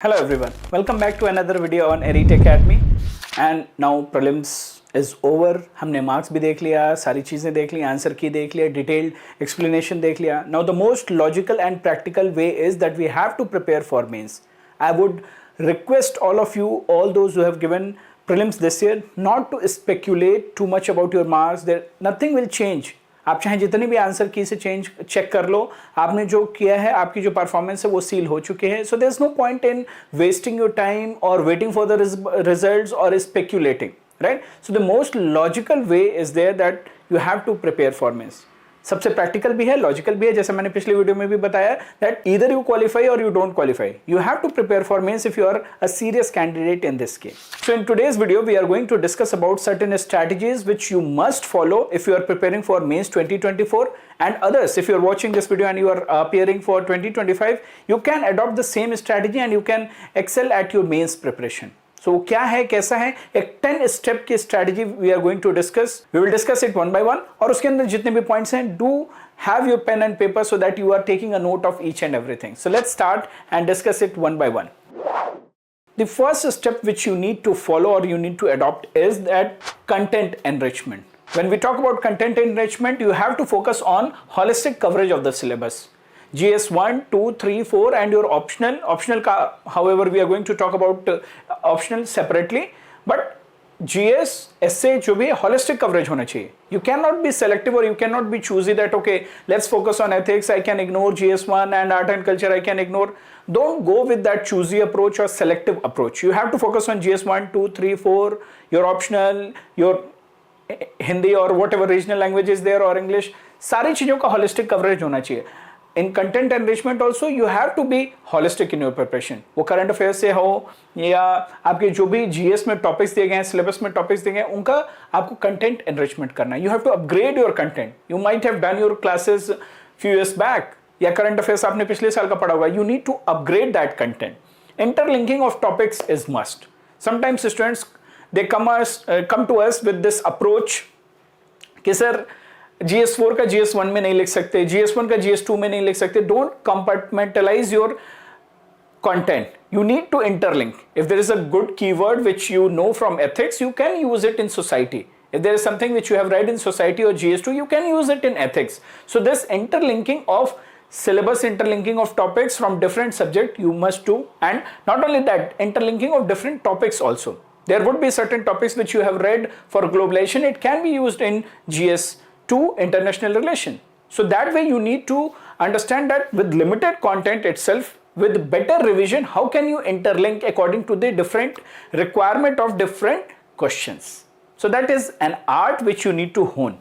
Hello everyone, welcome back to another video on Elite Academy. And now prelims is over. हमने marks भी देख लिया, सारी चीज़ें देख ली, आंसर की देख लिया, detailed explanation देख लिया. Now the most logical and practical way is that we have to prepare for mains. I would request all of you, all those who have given prelims this year, not to speculate too much about your marks. There nothing will change. आप चाहे जितनी भी answer की से check कर लो, आपने जो किया है, आपकी जो परफॉर्मेंस है वो सील हो चुके हैं. So there is no point in wasting your time or waiting for the results or speculating, right. So the most logical way is there that you have to prepare for mains. सबसे practical भी है, logical भी है, जैसे मैंने पिछले video में भी बताया that either you qualify or you don't qualify. You have to prepare for mains if you are a serious candidate in this case. So in today's video we are going to discuss about certain strategies which you must follow if you are preparing for mains 2024 and others. If you are watching this video and you are appearing for 2025, you can adopt the same strategy and you can excel at your mains preparation. So क्या है, कैसा है, एक 10 step की strategy we are going to discuss. We will discuss it one by one और उसके अंदर जितने भी पॉइंट्स हैं, do have your pen and paper so that you are taking a note of each and everything. So let's start and discuss it one by one. The first step which you need to follow or you need to adopt is that content enrichment. When we talk about content enrichment, you have to focus on holistic coverage of the syllabus. GS 1, 2, 3, 4 and your optional. Optional ka, however, we are going to talk about optional separately. But GS, essay जो भी holistic coverage होना चाहिए. You cannot be selective or you cannot be choosy that okay, let's focus on ethics, I can ignore GS 1 and art and culture, I can ignore. Don't go with that choosy approach or selective approach. You have to focus on GS 1, 2, 3, 4, your optional, your Hindi or whatever regional language is there or English. सारी चीज़ों का holistic coverage होना चाहिए. In content enrichment also you have to be holistic in your preparation. वो current affairs से हो या आपके जो भी जीएस में टॉपिक्स दिए गए हैं, सिलेबस में टॉपिक्स दिए गए हैं, उनका आपको कंटेंट एनरिचमेंट करना है. You have to upgrade your content. You might have done your classes few years back या करंट अफेयर्स आपने पिछले साल का पढ़ा होगा. You need to upgrade that content. Interlinking of topics is must. Sometimes students they come to us with this approach कि sir GS4 का GS1 में नहीं लिख सकते, GS1 का GS2 में नहीं लिख सकते. Don't compartmentalize your content. You need to interlink. If there is a good keyword which you know from ethics, you can use it in society. If there is something which you have read in society or GS2, you can use it in ethics. So this interlinking of syllabus, interlinking of topics from different subject you must do. And not only that, interlinking of different topics also. There would be certain topics which you have read for globalization. It can be used in GS2 international relation. So that way you need to understand that with limited content itself, with better revision, how can you interlink according to the different requirement of different questions. So that is an art which you need to hone.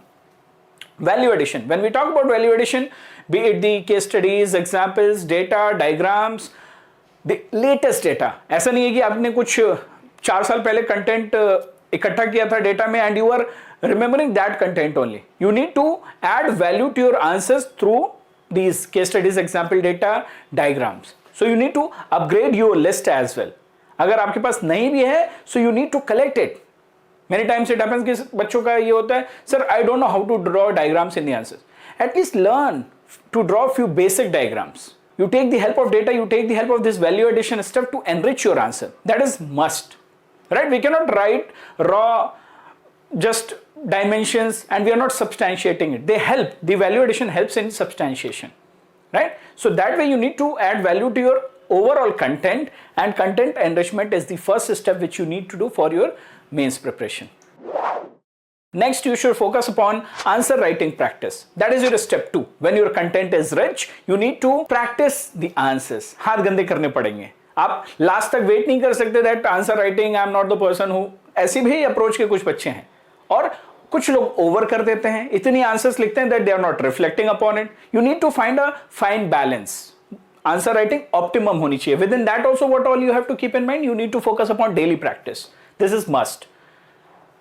Value addition. When we talk about value addition, be it the case studies, examples, data, diagrams, the latest data. ऐसा नहीं है कि आपने कुछ 4 साल पहले content इकट्ठा किया था डेटा में and you are remembering that content only. You need to add value to your answers through these case studies, example, data, diagrams. So you need to upgrade your list as well. अगर आपके पास नहीं भी है so you need to collect it. Many times it happens कि बच्चों का ये होता है, sir I don't know how to draw diagrams in the answers. At least learn to draw few basic diagrams. You take the help of data, you take the help of this value addition step to enrich your answer. That is must. Right? We cannot write raw just dimensions and we are not substantiating it. They help. The value addition helps in substantiation. Right? So that way you need to add value to your overall content, and content enrichment is the first step which you need to do for your mains preparation. Next, you should focus upon answer writing practice. That is your step 2. When your content is rich, you need to practice the answers. हाथ गंदे करने पड़ेंगे. आप last तक wait नहीं कर सकते that answer writing I am not the person who. ऐसी भी अप्रोच के कुछ बच्चे हैं और कुछ लोग ओवर कर देते हैं, इतनी आंसर्स लिखते हैं that they are not reflecting upon it. You need to find a fine balance. Answer writing optimum होनी चाहिए. Within that also what all you have to keep in mind, you need to focus upon daily practice. This is must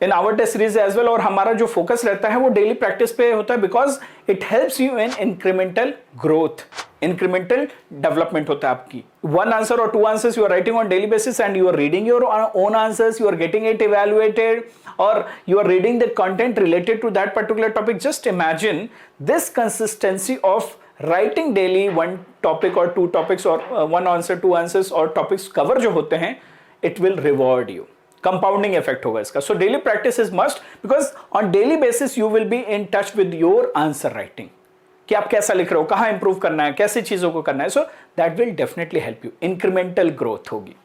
in our test series as well. और हमारा जो focus रहता है वो daily practice पे होता है because it helps you in incremental growth. Incremental development होता है आपकी. 1 answer or 2 answers you are writing on daily basis and you are reading your own answers, you are getting it evaluated और you are reading the content related to that particular topic. Just imagine this consistency of writing daily one topic और to topics और one answer two answers और topics cover जो होते हैं, it will reward you. Compounding effect होगा इसका. So daily practice is must, because on daily basis you will be in touch with your answer writing, कि आप कैसा लिख रहे हो, कहां इंप्रूव करना है, कैसी चीजों को करना है. So that will definitely help you. Incremental growth होगी.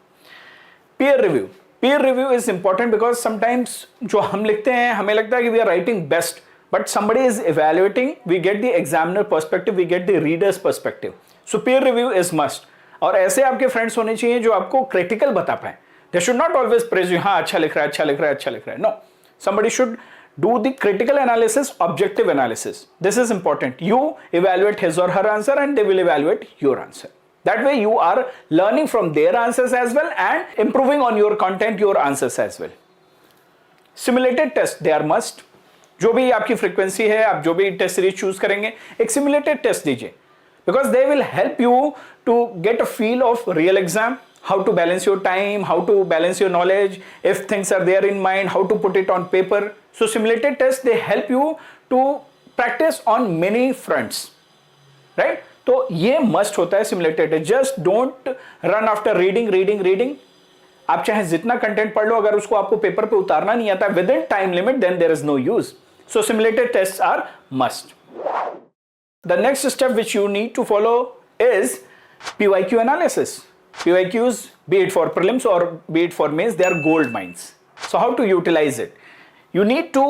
Peer review. Peer review is important because sometimes जो हम लिखते हैं हमें लगता है कि we are writing best, but somebody is evaluating, we get the examiner perspective, we get the reader's perspective. So peer review is must. और ऐसे आपके फ्रेंड्स होने चाहिए जो आपको क्रिटिकल बता पाए. They should not always praise you, हाँ अच्छा लिख रहा है, अच्छा लिख रहा है, अच्छा लिख रहा है. No, somebody should do the critical analysis, objective analysis. This is important. You evaluate his or her answer and they will evaluate your answer. That way you are learning from their answers as well and improving on your content, your answers as well. Simulated test, they are must. जो भी आपकी frequency है, आप जो भी test series चूज करेंगे, एक सिमुलेटेड टेस्ट दीजिए, because they will help you to get a feel of real exam, how to balance your time, how to balance your knowledge, if things are there in mind, how to put it on paper. So simulated test they help you to practice on many fronts, right. तो ये must होता है simulated test. Just don't run after reading reading reading. आप चाहे जितना content पढ़ लो, अगर उसको आपको पेपर पे उतारना नहीं आता within time limit, then there is no use. So simulated tests are must. The next step which you need to follow is PYQ analysis. PYQs, be it for prelims or be it for mains, they are gold mines. So how to utilize it? You need to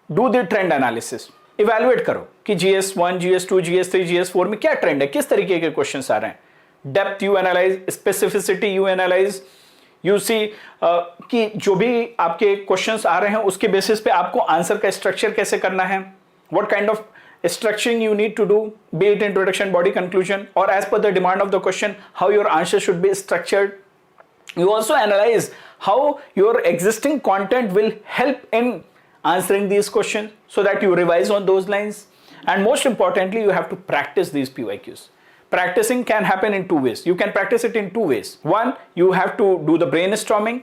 do the trend analysis. Evaluate करो कि GS1, GS2, GS3, GS4 में क्या trend है, किस तरीके के questions आ रहे हैं. Depth you analyze, specificity you analyze. You see कि जो भी आपके क्वेश्चंस आ रहे हैं उसके बेसिस पे आपको आंसर का स्ट्रक्चर कैसे करना है, what kind of structuring you need to do, be it introduction, body conclusion, और as per the demand of the question how your answer should be structured. You also analyse how your existing content will help in answering these questions so that you revise on those lines. And most importantly, you have to practice these PYQs. Practicing can happen in two ways. You can practice it in two ways. One, you have to do the brainstorming,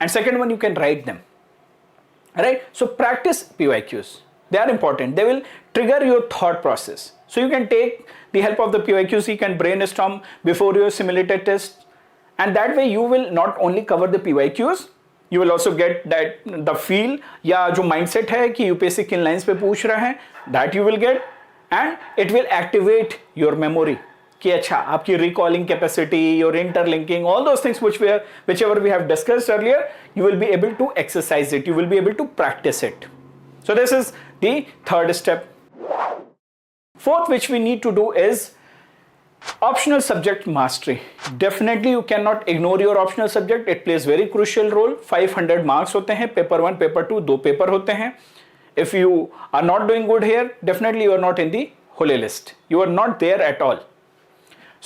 and second one, you can write them. Right? So practice PYQs. They are important. They will trigger your thought process. So you can take the help of the PYQs, you can brainstorm before your simulated test, and that way you will not only cover the PYQs, you will also get that the feel या जो mindset है कि UPSC किन lines पे पूछ रहे हैं, that you will get, and it will activate your memory. कि अच्छा आपकी recalling capacity, your interlinking, all those things whichever we have discussed earlier, you will be able to exercise it, you will be able to practice it. So this is the third step. Fourth, which we need to do is optional subject mastery. Definitely you cannot ignore your optional subject. It plays very crucial role. 500 marks होते हैं, paper 1, paper 2, दो paper होते हैं. If you are not doing good here, definitely you are not in the holy list. You are not there at all.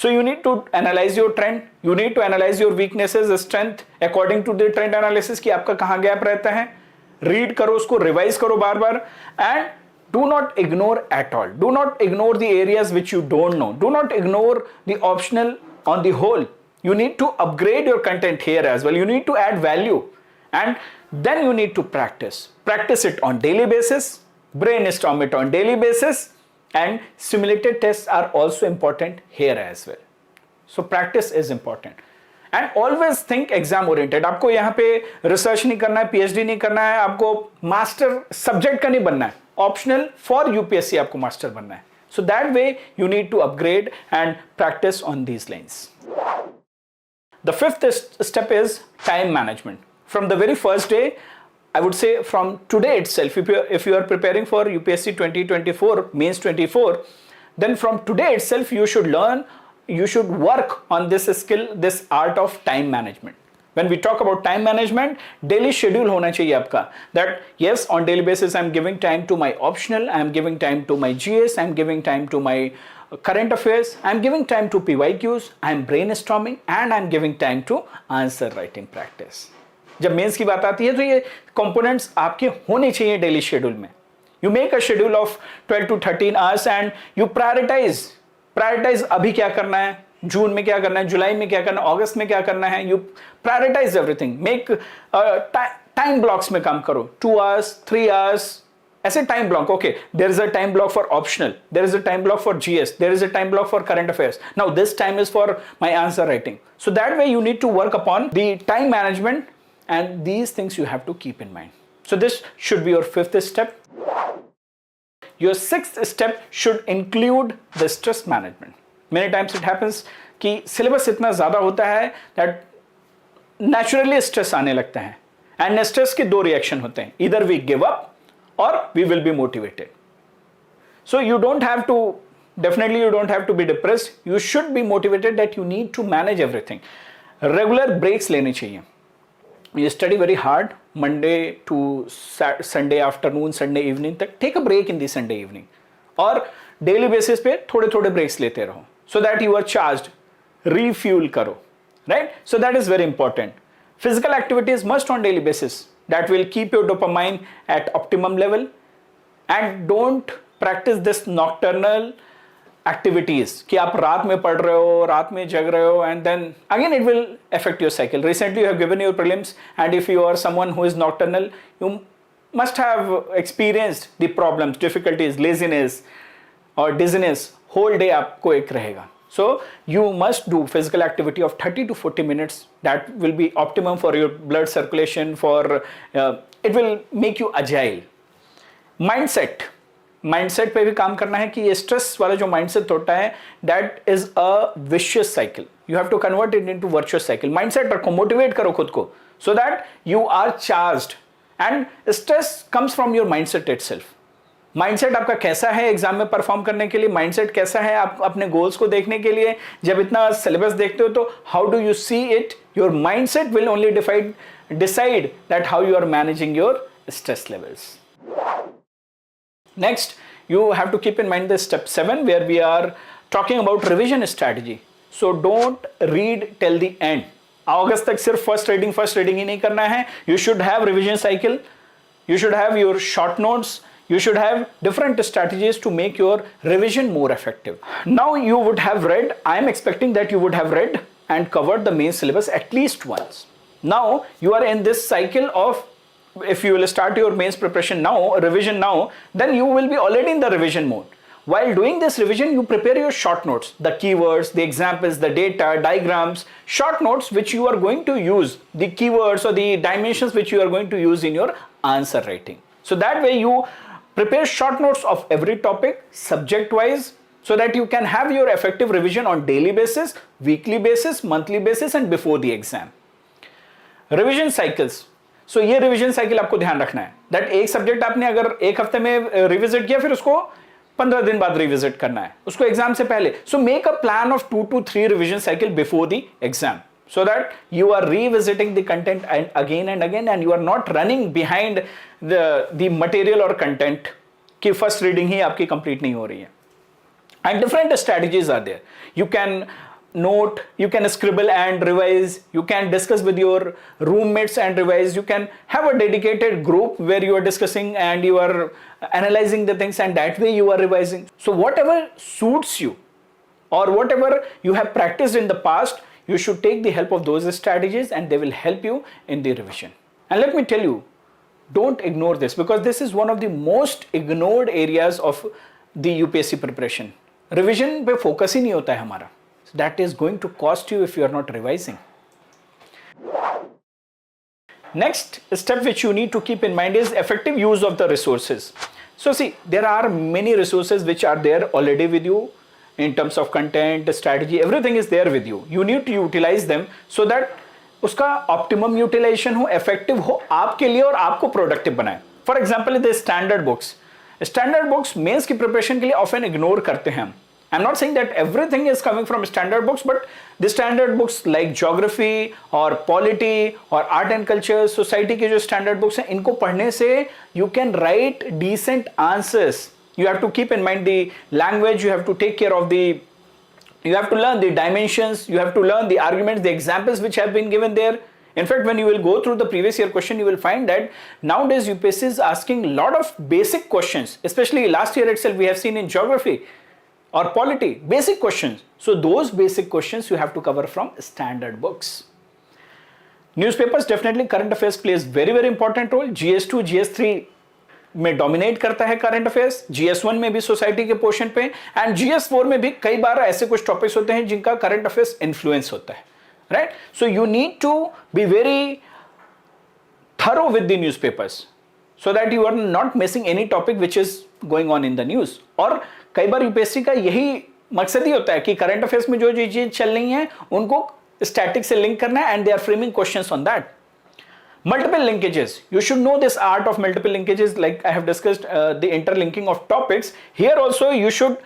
So you need to analyze your trend. You need to analyze your weaknesses, strength according to the trend analysis कि आपका कहाँ gap रहता है. Read करो उसको, revise करो बार बार, and do not ignore at all. Do not ignore the areas which you don't know. Do not ignore the optional on the whole. You need to upgrade your content here as well. You need to add value, and then you need to practice. Practice it on daily basis. Brainstorm it on daily basis. And simulated tests are also important here as well. So practice is important. And always think exam oriented. आपको यहाँ पे research नहीं करना है, PhD नहीं करना है, आपको master subject का नहीं बनना है. Optional for UPSC आपको master बनना है. So that way you need to upgrade and practice on these lines. The fifth step is time management. From the very first day, I would say from today itself, if you are preparing for UPSC 2024, Mains 24, then from today itself you should learn, you should work on this skill, this art of time management. When we talk about time management, daily schedule होना चाहिए आपका. That yes, on daily basis I am giving time to my optional, I am giving time to my GS, I am giving time to my current affairs, I am giving time to PYQs, I am brainstorming, and I am giving time to answer writing practice. जब mains की बात आती है तो ये components आपके होने चाहिए डेली शेड्यूल में. You make a schedule of 12 to 13 hours and you prioritize अभी क्या करना है, जून में क्या करना है, जुलाई में क्या करना है, अगस्त में क्या करना है. You prioritize everything. Make time blocks में काम करो. 2 hours, 3 hours, ऐसे time block, okay, there is a time block for optional, there is a time block for GS, there is a time block for current affairs, now this time is for my answer writing. So that way you need to work upon the time management, and these things you have to keep in mind. So this should be your fifth step. Your sixth step should include the stress management. Many times it happens कि syllabus इतना ज़्यादा होता है that naturally stress आने लगता है, and stress के दो reaction होते हैं, either we give up or we will be motivated. So you don't have to, definitely you don't have to be depressed. You should be motivated that you need to manage everything. Regular breaks लेने चाहिए. You study very hard Monday to Sunday afternoon, Sunday evening तक, take a break in the Sunday evening. और daily basis पे थोड़े थोड़े breaks लेते रहो, so that you are charged. Refuel करो, right? So that is very important. Physical activities must on daily basis. That will keep your dopamine at optimum level. And don't practice this nocturnal activities कि आप रात में पढ़ रहे हो, रात में जग रहे हो, and then again it will affect your cycle. Recently you have given your prelims, and if you are someone who is nocturnal, you must have experienced the problems, difficulties, laziness or dizziness. Whole day आपको एक रहेगा. So you must do physical activity of 30 to 40 minutes. That will be optimum for your blood circulation, for it will make you agile. Mindset पे भी काम करना है कि ये स्ट्रेस वाला जो माइंडसेट होता है, that is a vicious cycle. You have to convert it into virtuous cycle. Mindset रखो, मोटिवेट करो खुद को, so that you are charged. And stress comes from your mindset itself. Mindset आपका कैसा है एग्जाम में परफॉर्म करने के लिए, माइंडसेट कैसा है आप अपने गोल्स को देखने के लिए. जब इतना सिलेबस देखते हो तो how do you see it, your mindset will only decide that how you are managing your stress levels. Next, you have to keep in mind the step 7 where we are talking about revision strategy. So don't read till the end. अगस्त तक सिर्फ first reading ही नहीं करना है. You should have revision cycle. You should have your short notes. You should have different strategies to make your revision more effective. Now you would have read, I am expecting that you would have read and covered the main syllabus at least once. Now you are in this cycle of, if you will start your mains preparation now, revision now, then you will be already in the revision mode. While doing this revision, you prepare your short notes, the keywords, the examples, the data, diagrams, short notes which you are going to use, the keywords or the dimensions which you are going to use in your answer writing. So that way you prepare short notes of every topic, subject wise, so that you can have your effective revision on daily basis, weekly basis, monthly basis and before the exam. Revision cycles. सो ये revision cycle आपको ध्यान रखना है that एक subject आपने अगर एक हफ्ते में रिविजिट किया, फिर उसको 15 दिन बाद रिविजिट करना है, उसको एग्जाम से पहले. So make a plan of 2 to 3 revision cycle before the exam, so that you are revisiting the content again and again, and you are not running behind the material or content कि first reading ही आपकी complete नहीं हो रही है. And different strategies are there. You can note, you can scribble and revise, you can discuss with your roommates and revise, you can have a dedicated group where you are discussing and you are analyzing the things, and that way you are revising. So whatever suits you or whatever you have practiced in the past, you should take the help of those strategies and they will help you in the revision. And let me tell you, don't ignore this, because this is one of the most ignored areas of the UPSC preparation. Revision पे focus ही नहीं होता है हमारा. That is going to cost you if you are not revising. Next step which you need to keep in mind is effective use of the resources. So see, there are many resources which are there already with you in terms of content, strategy, everything is there with you. You need to utilize them so that उसका optimum utilization हो, effective हो आपके लिए और आपको productive बनाए. For example, the standard books. Standard books mains की preparation के लिए often ignore करते हैं हम. I'm not saying that everything is coming from standard books, but the standard books like geography or polity or art and culture, society के जो standard books हैं, इनको पढ़ने से you can write decent answers. You have to keep in mind the language, you have to take care of the, you have to learn the dimensions, you have to learn the arguments, the examples which have been given there. In fact, when you will go through the previous year question, you will find that nowadays UPSC is asking a lot of basic questions, especially last year itself we have seen in geography or polity, basic questions. So those basic questions you have to cover from standard books. Newspapers, definitely current affairs plays very important role. GS2, GS3 में dominate करता है current affairs, GS1 में भी society के portion पे, and GS4 में भी कई बार ऐसे कुछ टॉपिक्स होते हैं जिनका करंट अफेयर्स इन्फ्लुएंस होता है, right? So you need to be very thorough with the newspapers so that you are not missing any topic which is going on in the news. और कई बार यूपीएससी का यही मकसद ही होता है कि करंट अफेयर्स में जो चीजें चल रही हैं उनको स्टैटिक से लिंक करना है, and they are framing questions on that. Multiple linkages. You should know this art of multiple linkages, like I have discussed the interlinking of topics. Here also you should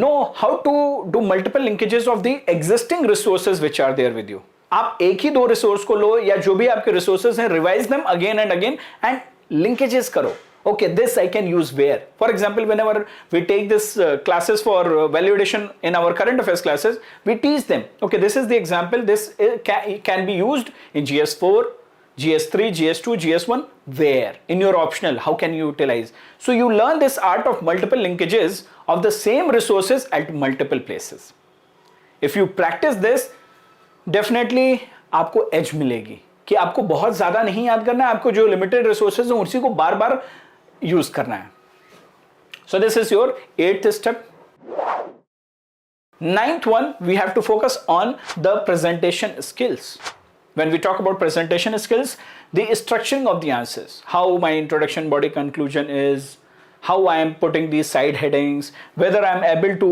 know how to do multiple linkages of the existing resources which are there with you. आप एक ही दो resource को लो या जो भी आपके resources हैं, revise them again and linkages karo. Okay, this I can use where. For example, whenever we take this classes for validation in our current affairs classes, we teach them, okay, this is the example, this can be used in GS4, GS3, GS2, GS1, where? In your optional, how can you utilize? So you learn this art of multiple linkages of the same resources at multiple places. If you practice this, definitely आपको edge मिलेगी कि आपको बहुत ज्यादा नहीं याद करना है, आपको जो लिमिटेड रिसोर्सेज हैं उसी को बार बार यूज करना है. So this is your 8th step. 9th one, we have to focus on the presentation skills. When we talk about presentation skills, the structuring of the answers, how my introduction, body, conclusion is, how I am putting these side headings, whether I am able to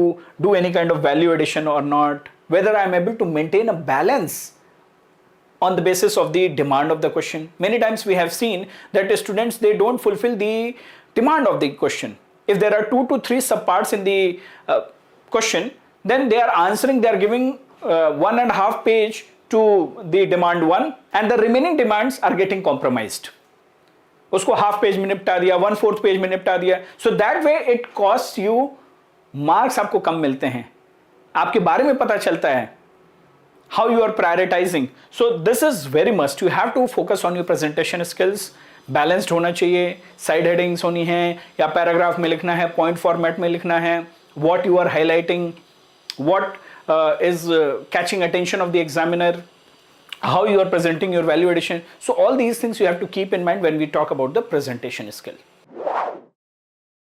do any kind of value addition or not, whether I am able to maintain a balance on the basis of the demand of the question. Many times we have seen that the students, they don't fulfill the demand of the question. If there are 2 to 3 subparts in the question, then they are answering, they are giving 1.5 page to the demand 1, and the remaining demands are getting compromised. उसको half page में निपटा दिया, 1/4 page में निपटा दिया. So that way it costs you marks, आपको कम मिलते हैं. आपके बारे में पता चलता है how you are prioritizing. So this is very must. You have to focus on your presentation skills. Balanced होना चाहिए, side headings होनी है, या paragraph में लिखना है, point format में लिखना है, what you are highlighting, what is catching attention of the examiner, how you are presenting your value addition. So all these things you have to keep in mind when we talk about the presentation skill.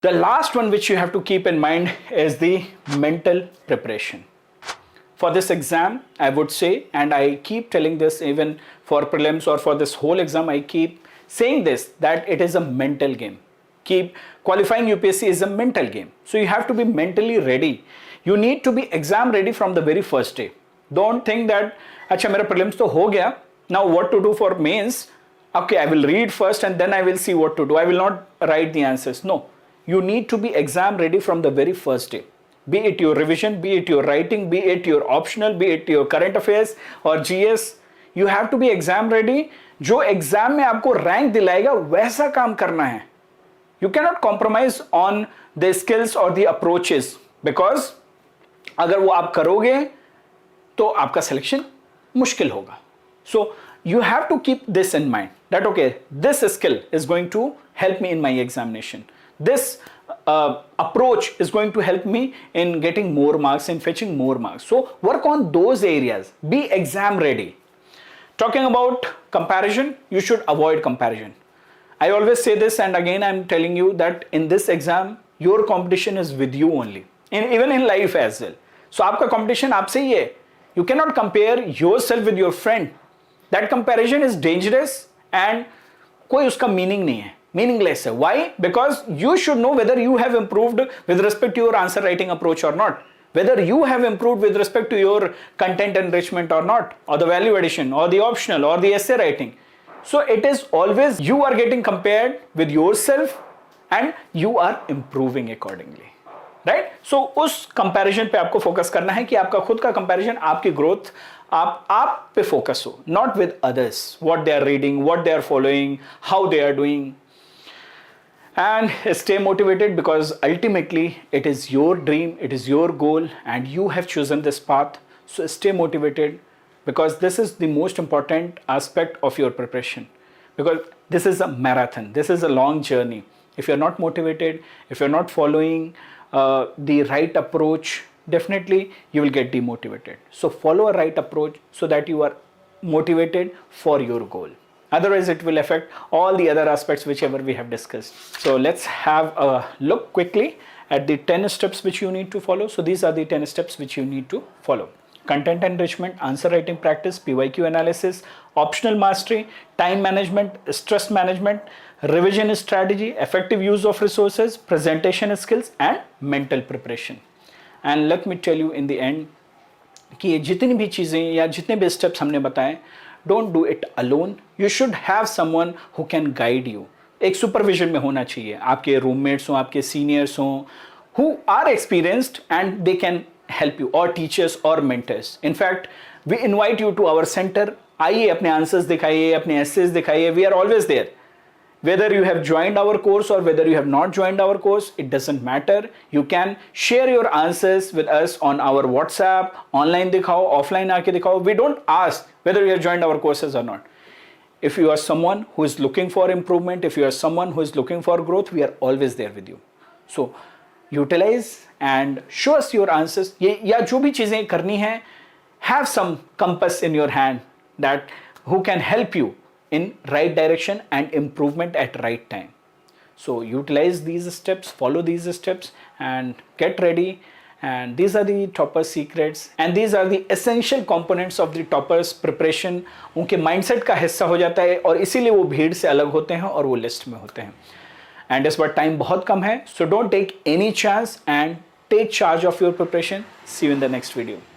The last one which you have to keep in mind is the mental preparation. For this exam, I would say, and I keep telling this even for prelims or for this whole exam, I keep saying this, that it is a mental game. Qualifying UPSC is a mental game. So you have to be mentally ready. You need to be exam ready from the very first day. Don't think that, अच्छा मेरा prelims तो हो गया, now what to do for mains? Okay, I will read first and then I will see what to do. I will not write the answers. No, you need to be exam ready from the very first day. Be it your revision, be it your writing, be it your optional, be it your current affairs or GS, you have to be exam ready. जो exam में आपको rank दिलाएगा वैसा काम करना है. You cannot compromise on the skills or the approaches, because अगर वो आप करोगे तो आपका सिलेक्शन मुश्किल होगा. So you have to keep this in mind that okay, this skill is going to help me in my examination. This approach is going to help me in getting more marks, in fetching more marks. So work on those areas. Be exam ready. Talking about comparison, you should avoid comparison. I always say this, and again I'm telling you that in this exam, your competition is with you only. Even in life as well. So आपका competition आपसे ही है. You cannot compare yourself with your friend. That comparison is dangerous and कोई उसका meaning नहीं है. Meaningless. Why? Because you should know whether you have improved with respect to your answer writing approach or not, whether you have improved with respect to your content enrichment or not, or the value addition or the optional or the essay writing. So it is always you are getting compared with yourself and you are improving accordingly, right? So उस comparison पे आपको focus करना है कि आपका खुद का comparison, आपकी growth आप पे focus हो, not with others, what they are reading, what they are following, how they are doing. And stay motivated, because ultimately it is your dream, it is your goal, and you have chosen this path. So stay motivated, because this is the most important aspect of your preparation, because this is a marathon, this is a long journey. If you're not motivated, if you're not following the right approach, definitely you will get demotivated. So follow a right approach so that you are motivated for your goal. Otherwise, it will affect all the other aspects whichever we have discussed. So let's have a look quickly at the 10 steps which you need to follow. So these are the 10 steps which you need to follow. Content enrichment, answer writing practice, PYQ analysis, optional mastery, time management, stress management, revision strategy, effective use of resources, presentation skills and mental preparation. And let me tell you in the end कि ये जितनी भी चीज़ें या जितने भी steps हमने बताए, don't do it alone, you should have someone who can guide you. एक सुपरविजन में होना चाहिए, आपके रूममेट्स हों, आपके सीनियर्स हों, who are experienced and they can help you, और टीचर्स और mentors. In fact we invite you to our centre. आइए, अपने आंसर्स दिखाइए, अपने एसेज दिखाइए. We are always there. Whether you have joined our course or whether you have not joined our course, it doesn't matter. You can share your answers with us on our WhatsApp, online दिखाओ, offline आके दिखाओ. We don't ask whether you have joined our courses or not. If you are someone who is looking for improvement, if you are someone who is looking for growth, we are always there with you. So utilize and show us your answers. ये या जो भी चीज़ें करनी है, have some compass in your hand that who can help you in right direction and improvement at right time. So utilize these steps, follow these steps and get ready. And these are the topper secrets and these are the essential components of the toppers preparation. उनके mindset का हिस्सा हो जाता है और इसीलिए वो भीड़ से अलग होते हैं और वो लिस्ट में होते हैं. And इस बार टाइम बहुत कम है, so don't take any chance and take charge of your preparation. See you in the next video.